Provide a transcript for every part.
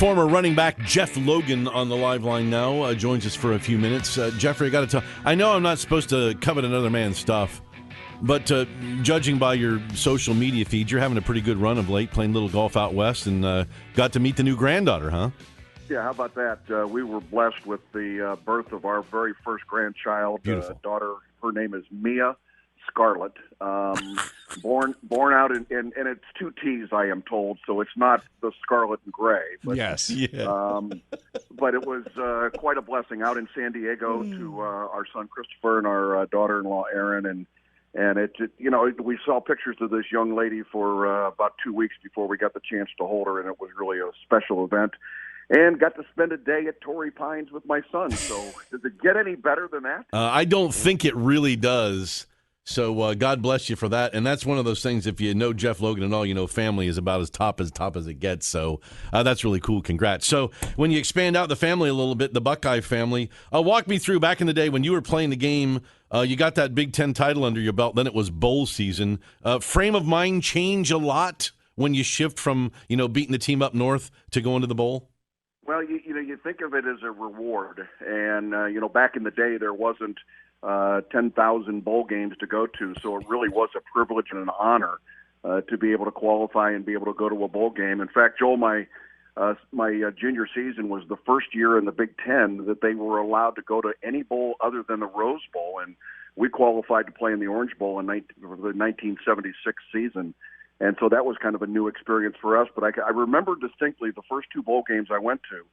Former running back Jeff Logan on the live line now joins us for a few minutes. Jeffrey, I got to tell, I know I'm not supposed to covet another man's stuff, but judging by your social media feed, you're having a pretty good run of late, playing little golf out west, and got to meet the new granddaughter, huh? Yeah, how about that? We were blessed with the birth of our very first grandchild, daughter. Her name is Mia Scarlett, born out in and it's two T's, I am told, so it's not the scarlet and gray. But, yes. Yeah. But it was quite a blessing out in San Diego to our son Christopher and our daughter-in-law Erin, and it we saw pictures of this young lady for about 2 weeks before we got the chance to hold her, and it was really a special event. And got to spend a day at Torrey Pines with my son. So does it get any better than that? I don't think it really does. So God bless you for that. And that's one of those things, if you know Jeff Logan and all, you know family is about as top as it gets. So that's really cool. Congrats. So when you expand out the family a little bit, the Buckeye family, walk me through back in the day when you were playing the game, you got that Big Ten title under your belt, then it was bowl season. Frame of mind change a lot when you shift from, beating the team up north to going to the bowl? Well, you think of it as a reward. And, back in the day there wasn't 10,000 bowl games to go to, so it really was a privilege and an honor to be able to qualify and be able to go to a bowl game. In fact, Joel, my junior season was the first year in the Big Ten that they were allowed to go to any bowl other than the Rose Bowl, and we qualified to play in the Orange Bowl in the 1976 season. And so that was kind of a new experience for us. But I remember distinctly the first two bowl games I went to.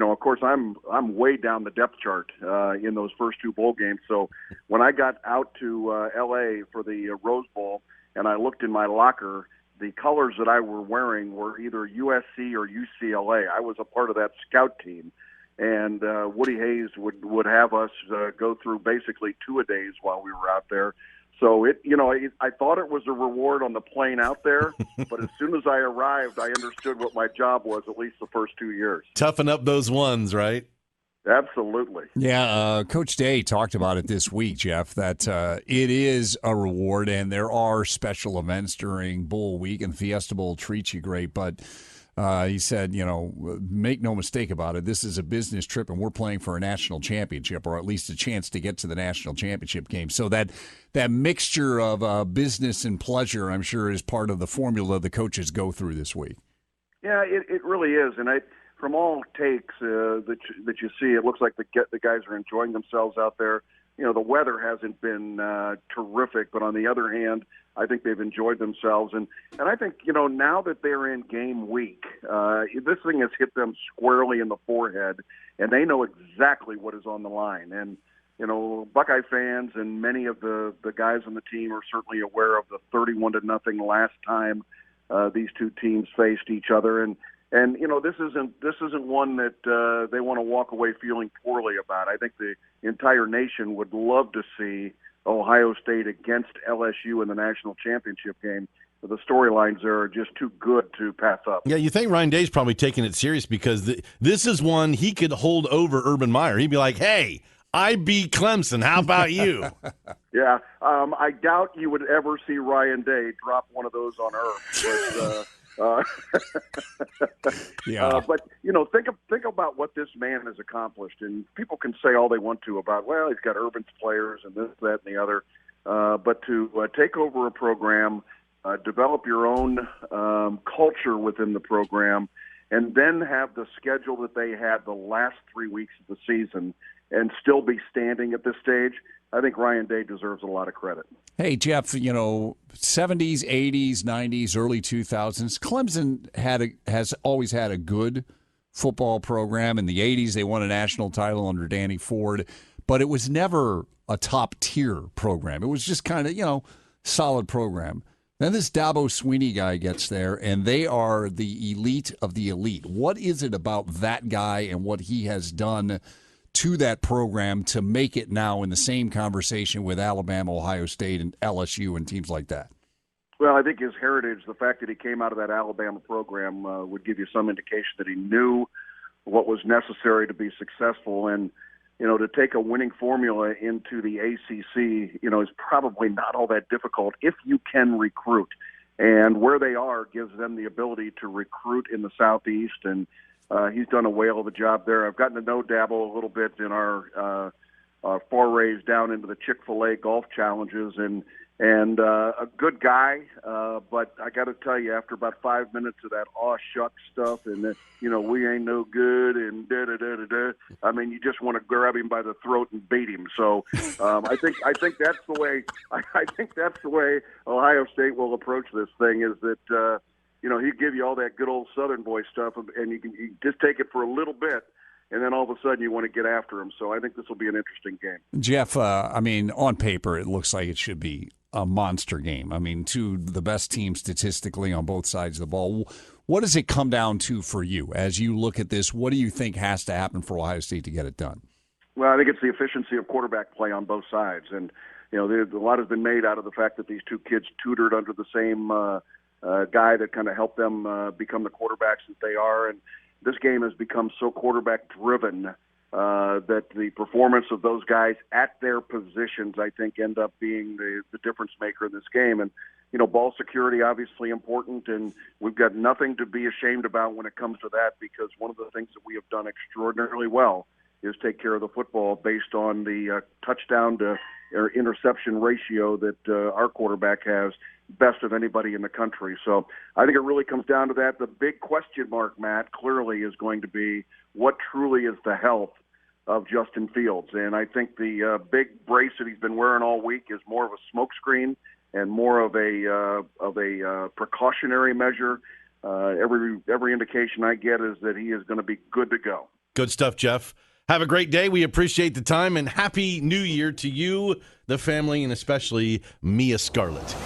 Of course, I'm way down the depth chart in those first two bowl games. So when I got out to L.A. for the Rose Bowl and I looked in my locker, the colors that I were wearing were either USC or UCLA. I was a part of that scout team. And Woody Hayes would have us go through basically two-a-days while we were out there. So I thought it was a reward on the plane out there, but as soon as I arrived, I understood what my job was, at least the first 2 years. Toughen up those ones, right? Absolutely. Yeah, Coach Day talked about it this week, Jeff, that it is a reward, and there are special events during Bowl Week, and Fiesta Bowl treats you great, but he said, make no mistake about it, this is a business trip, and we're playing for a national championship, or at least a chance to get to the national championship game. So that mixture of business and pleasure, I'm sure, is part of the formula the coaches go through this week. Yeah, it really is. And from all takes that you see, it looks like the guys are enjoying themselves out there. The weather hasn't been terrific, but on the other hand, I think they've enjoyed themselves. And I think, now that they're in game week, this thing has hit them squarely in the forehead, and they know exactly what is on the line. And, Buckeye fans and many of the guys on the team are certainly aware of the 31-0 last time these two teams faced each other. And this isn't one that they want to walk away feeling poorly about. I think the entire nation would love to see Ohio State against LSU in the national championship game. The storylines there are just too good to pass up. Yeah, you think Ryan Day's probably taking it serious because this is one he could hold over Urban Meyer. He'd be like, hey, I beat Clemson. How about you? Yeah, I doubt you would ever see Ryan Day drop one of those on Earth. Yeah. But think about what this man has accomplished, and people can say all they want to about, well, he's got Urban's players and this, that, and the other. But to take over a program, develop your own culture within the program, and then have the schedule that they had the last 3 weeks of the season, and still be standing at this stage, I think Ryan Day deserves a lot of credit. Hey, Jeff, 70s, 80s, 90s, early 2000s, Clemson has always had a good football program. In the 80s, they won a national title under Danny Ford, but it was never a top-tier program. It was just kind of, solid program. Then this Dabo Sweeney guy gets there, and they are the elite of the elite. What is it about that guy and what he has done to that program to make it now in the same conversation with Alabama, Ohio State, and LSU and teams like that? Well, I think his heritage, the fact that he came out of that Alabama program, would give you some indication that he knew what was necessary to be successful. And, to take a winning formula into the ACC, is probably not all that difficult if you can recruit. And where they are gives them the ability to recruit in the Southeast and he's done a whale of a job there. I've gotten to know Dabo a little bit in our forays down into the Chick-fil-A golf challenges, and a good guy. But I got to tell you, after about 5 minutes of that aw shuck stuff, and we ain't no good, and da da da da da. I mean, you just want to grab him by the throat and beat him. So I think that's the way. I think that's the way Ohio State will approach this thing. Is that he'd give you all that good old Southern boy stuff, and you just take it for a little bit. And then all of a sudden you want to get after him. So I think this will be an interesting game. Jeff, on paper, it looks like it should be a monster game. I mean, two of the best teams statistically on both sides of the ball. What does it come down to for you as you look at this? What do you think has to happen for Ohio State to get it done? Well, I think it's the efficiency of quarterback play on both sides. And, a lot has been made out of the fact that these two kids tutored under the same guy that kind of helped them become the quarterbacks that they are. And this game has become so quarterback-driven that the performance of those guys at their positions, I think, end up being the difference maker in this game. And, ball security obviously important, and we've got nothing to be ashamed about when it comes to that, because one of the things that we have done extraordinarily well is take care of the football based on the touchdown to interception ratio that our quarterback has, best of anybody in the country. So I think it really comes down to that. The big question mark, Matt, clearly is going to be what truly is the health of Justin Fields. And I think the big brace that he's been wearing all week is more of a smokescreen and more of a precautionary measure. Every indication I get is that he is going to be good to go. Good stuff, Jeff. Have a great day. We appreciate the time, and Happy New Year to you, the family, and especially Mia Scarlett.